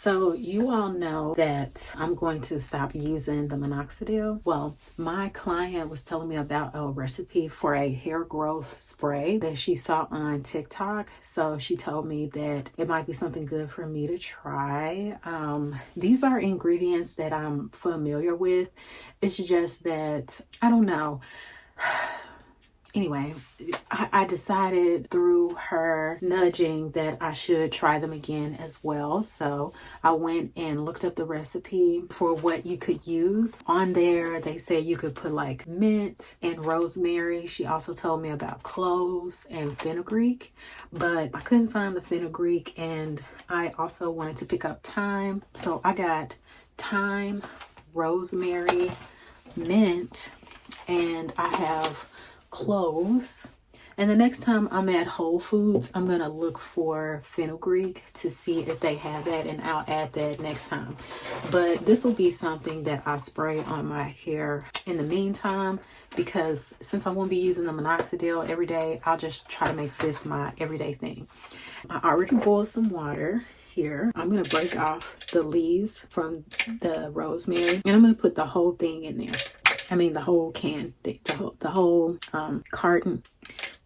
So you all know that I'm going to stop using the minoxidil. Well, my client was telling me about a recipe for a hair growth spray that she saw on TikTok. So she told me that it might be something good for me to try. These are ingredients that I'm familiar with. It's just that, I don't know. Anyway, I decided through her nudging that I should try them again as well. So I went and looked up the recipe for what you could use. On there, they said you could put like mint and rosemary. She also told me about cloves and fenugreek, but I couldn't find the fenugreek, and I also wanted to pick up thyme. So I got thyme, rosemary, mint, and I have cloves. And the next time I'm at Whole Foods, I'm gonna look for fenugreek to see if they have that, and I'll add that next time. But this will be something that I spray on my hair in the meantime, because since I won't be using the minoxidil every day, I'll just try to make this my everyday thing. I already boiled some water here. I'm gonna break off the leaves from the rosemary, and I'm gonna put the whole thing in there. I mean the whole can, the whole carton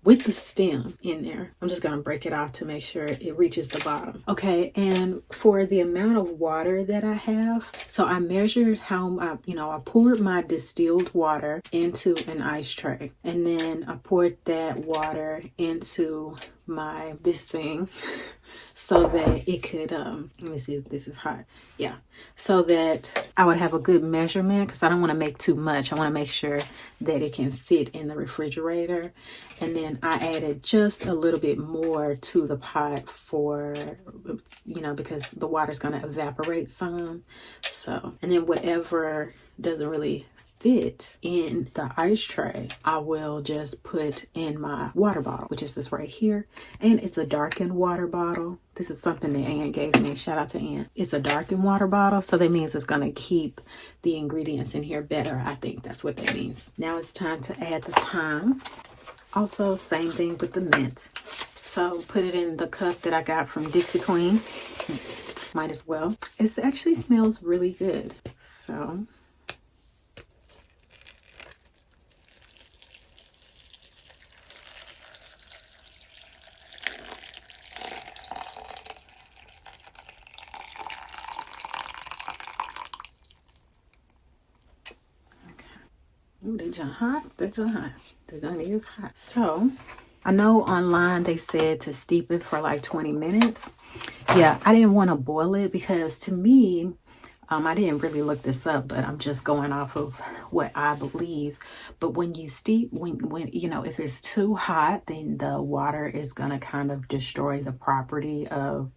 with the stem in there. I'm just gonna break it off to make sure it reaches the bottom. Okay, and for the amount of water that I have, so I measured how I poured my distilled water into an ice tray, and then I poured that water into this thing so that it could let me see if this is hot. Yeah, so that I would have a good measurement, because I don't want to make too much. I want to make sure that it can fit in the refrigerator. And then I added just a little bit more to the pot for, because the water's going to evaporate some. So, and then whatever doesn't really fit in the ice tray, I will just put in my water bottle, which is this right here. And it's a darkened water bottle. This is something that Ann gave me. Shout out to Ann. It's a darkened water bottle, so that means it's going to keep the ingredients in here better. I think that's what that means. Now it's time to add the thyme. Also, same thing with the mint. So put it in the cup that I got from Dixie Queen. Might as well. It actually smells really good. So ooh, they just hot. They just hot. The gun is hot. So I know online they said to steep it for like 20 minutes. Yeah, I didn't want to boil it because to me, I didn't really look this up, but I'm just going off of what I believe. But when you steep, when if it's too hot, then the water is gonna kind of destroy the property of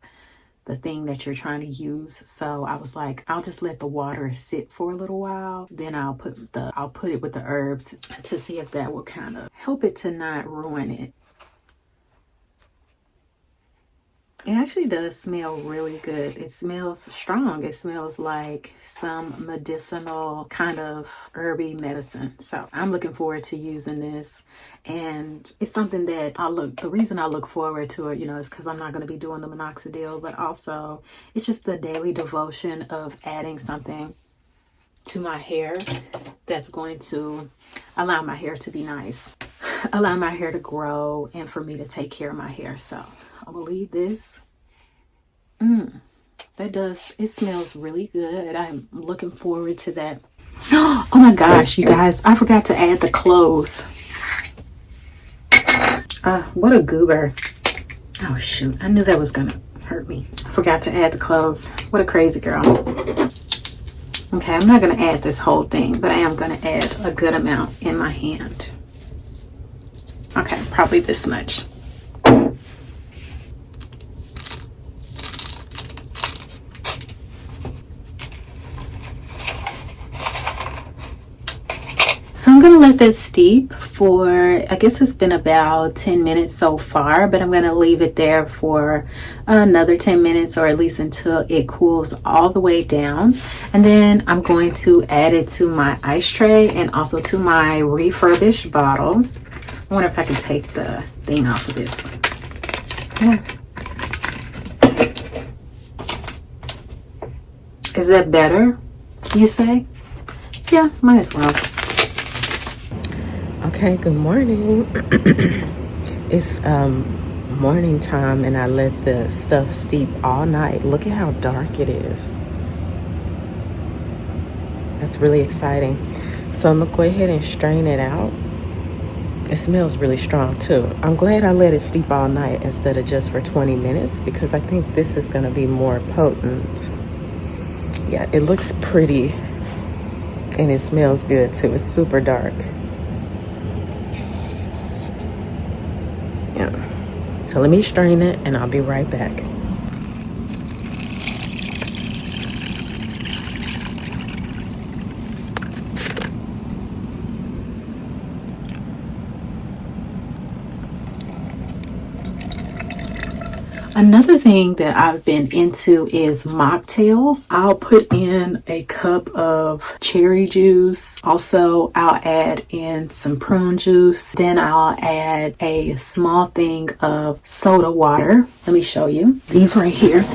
the thing that you're trying to use. So I was like, I'll just let the water sit for a little while. Then I'll put it with the herbs to see if that will kind of help it to not ruin it. It actually does smell really good. It smells strong. It smells like some medicinal kind of herby medicine. So I'm looking forward to using this. And it's something that the reason I look forward to it, is because I'm not going to be doing the minoxidil, but also it's just the daily devotion of adding something to my hair that's going to allow my hair to be nice, allow my hair to grow, and for me to take care of my hair. So I'm gonna leave this. It smells really good. I'm looking forward to that. Oh my gosh, you guys, I forgot to add the cloves. What a goober. Oh shoot, I knew that was gonna hurt me. I forgot to add the cloves. What a crazy girl. Okay, I'm not gonna add this whole thing, but I am gonna add a good amount in my hand. Okay, probably this much. So I'm going to let that steep for, I guess it's been about 10 minutes so far, but I'm going to leave it there for another 10 minutes, or at least until it cools all the way down. And then I'm going to add it to my ice tray and also to my refurbished bottle. I wonder if I can take the thing off of this. Yeah. Is that better, you say? Yeah, might as well. Okay, good morning. It's morning time and I let the stuff steep all night. Look at how dark it is. That's really exciting. So I'm gonna go ahead and strain it out. It smells really strong too. I'm glad I let it steep all night instead of just for 20 minutes because I think this is gonna be more potent. Yeah, it looks pretty and it smells good too. It's super dark. Yeah. So let me strain it and I'll be right back. Another thing that I've been into is mocktails. I'll put in a cup of cherry juice. Also, I'll add in some prune juice. Then I'll add a small thing of soda water. Let me show you. These right here.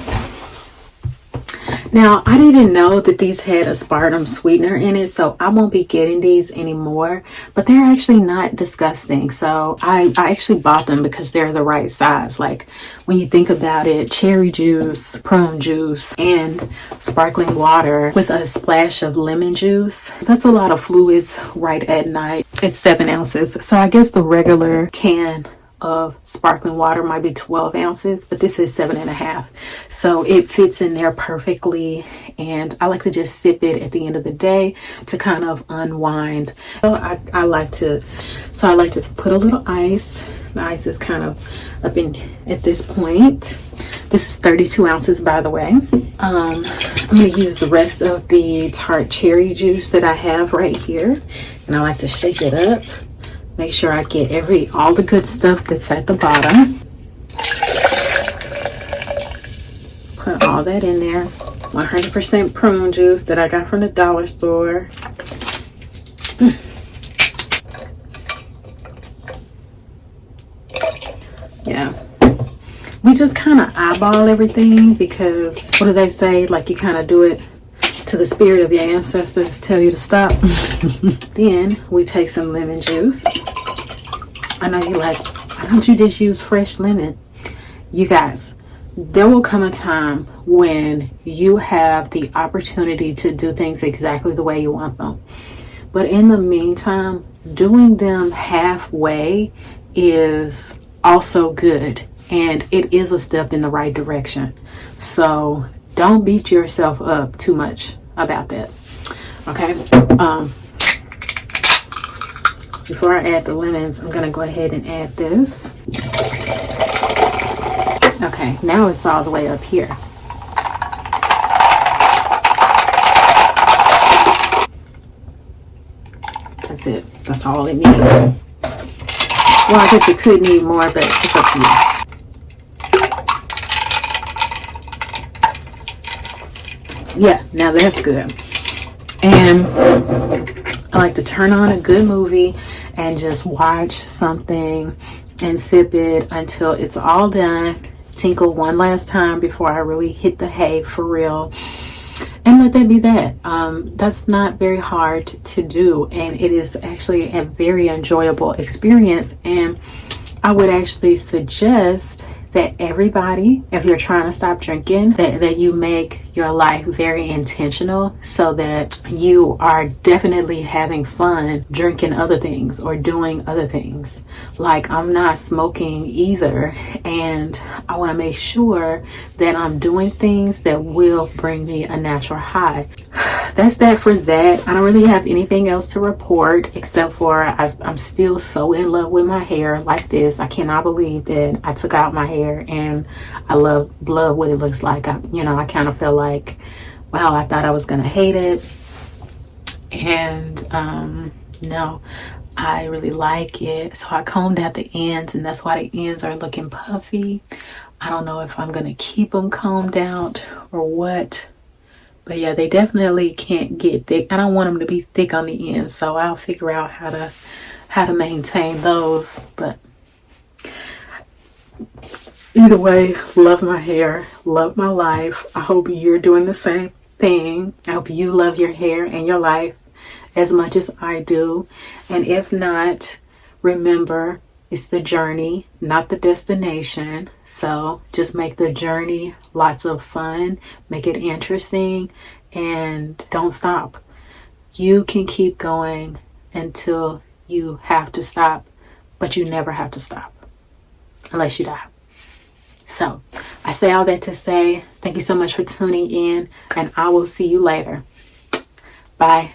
Now, I didn't know that these had aspartame sweetener in it, so I won't be getting these anymore, but they're actually not disgusting. So I actually bought them because they're the right size. Like when you think about it, cherry juice, prune juice, and sparkling water with a splash of lemon juice. That's a lot of fluids right at night. It's 7 ounces. So I guess the regular can of sparkling water might be 12 ounces, but this is 7.5, so it fits in there perfectly. And I like to just sip it at the end of the day to kind of unwind. So I like to put a little ice. The ice is kind of up in at this point. This is 32 ounces, by the way. I'm going to use the rest of the tart cherry juice that I have right here, and I like to shake it up. Make sure I get all the good stuff that's at the bottom. Put all that in there. 100% prune juice that I got from the dollar store. Yeah. We just kind of eyeball everything because what do they say? Like you kind of do it to the spirit of your ancestors tell you to stop. Then we take some lemon juice. I know you're like, why don't you just use fresh lemon? You guys, there will come a time when you have the opportunity to do things exactly the way you want them. But in the meantime, doing them halfway is also good. And it is a step in the right direction. So don't beat yourself up too much about that. Okay. Before I add the lemons, I'm gonna go ahead and add this. Okay, now it's all the way up here. That's it. That's all it needs. Well, I guess it could need more, but it's up to you. Yeah, now that's good. And I like to turn on a good movie and just watch something and sip it until it's all done. Tinkle one last time before I really hit the hay for real. And let that be that. That's not very hard to do. And it is actually a very enjoyable experience. And I would actually suggest that everybody, if you're trying to stop drinking, that you make your life very intentional so that you are definitely having fun drinking other things or doing other things. Like I'm not smoking either, and I want to make sure that I'm doing things that will bring me a natural high. That's that for that. I don't really have anything else to report except for I'm still so in love with my hair like this. I cannot believe that I took out my hair and I love what it looks like. I kind of feel like, wow, I thought I was gonna hate it, and no, I really like it. So I combed out the ends, and that's why the ends are looking puffy. I don't know if I'm gonna keep them combed out or what. But yeah, they definitely can't get thick. I don't want them to be thick on the ends, so I'll figure out how to maintain those. But either way, love my hair, love my life. I hope you're doing the same. thing. I hope you love your hair and your life as much as I do. And if not, remember, it's the journey, not the destination. So just make the journey lots of fun, make it interesting, and don't stop. You can keep going until you have to stop, but you never have to stop unless you die. So I say all that to say thank you so much for tuning in, and I will see you later. Bye.